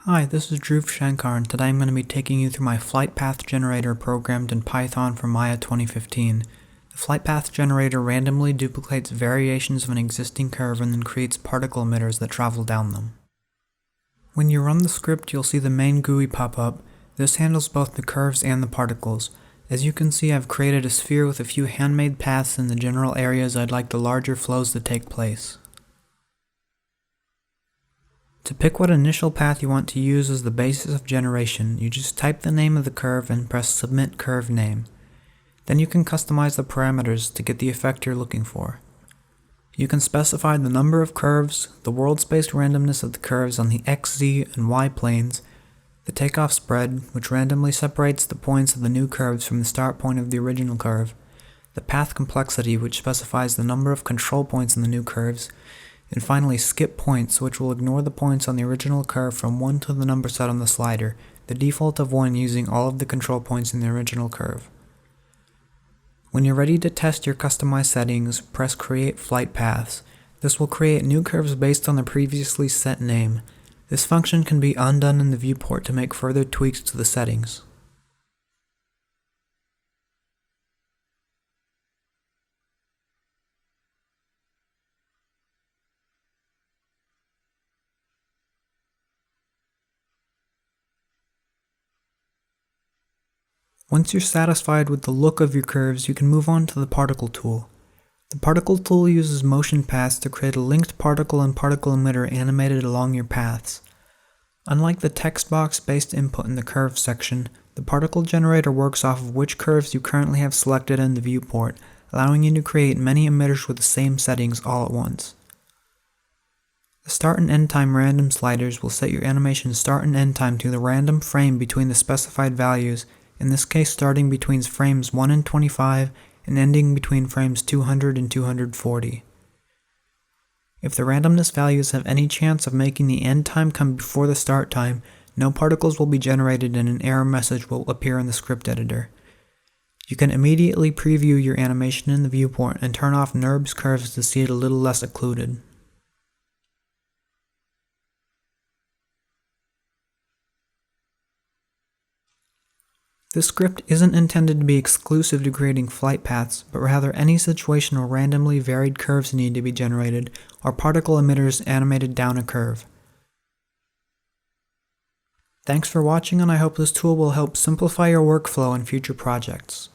Hi, this is Dhruv Shankar, and today I'm going to be taking you through my Flightpath Generator programmed in Python for Maya 2015. The Flightpath Generator randomly duplicates variations of an existing curve and then creates particle emitters that travel down them. When you run the script, you'll see the main GUI pop up. This handles both the curves and the particles. As you can see, I've created a sphere with a few handmade paths in the general areas I'd like the larger flows to take place. To pick what initial path you want to use as the basis of generation, you just type the name of the curve and press Submit Curve Name. Then you can customize the parameters to get the effect you're looking for. You can specify the number of curves, the world-space randomness of the curves on the X, Z, and Y planes, the takeoff spread, which randomly separates the points of the new curves from the start point of the original curve, the path complexity, which specifies the number of control points in the new curves, and finally skip points, which will ignore the points on the original curve from 1 to the number set on the slider, the default of 1 using all of the control points in the original curve. When you're ready to test your customized settings, press Create Flight Paths. This will create new curves based on the previously set name. This function can be undone in the viewport to make further tweaks to the settings. Once you're satisfied with the look of your curves, you can move on to the particle tool. The particle tool uses motion paths to create a linked particle and particle emitter animated along your paths. Unlike the text box-based input in the curve section, the particle generator works off of which curves you currently have selected in the viewport, allowing you to create many emitters with the same settings all at once. The start and end time random sliders will set your animation start and end time to the random frame between the specified values, in this case starting between frames 1 and 25 and ending between frames 200 and 240. If the randomness values have any chance of making the end time come before the start time, no particles will be generated and an error message will appear in the script editor. You can immediately preview your animation in the viewport and turn off NURBS curves to see it a little less occluded. This script isn't intended to be exclusive to creating flight paths, but rather any situation where randomly varied curves need to be generated or particle emitters animated down a curve. Thanks for watching, and I hope this tool will help simplify your workflow in future projects.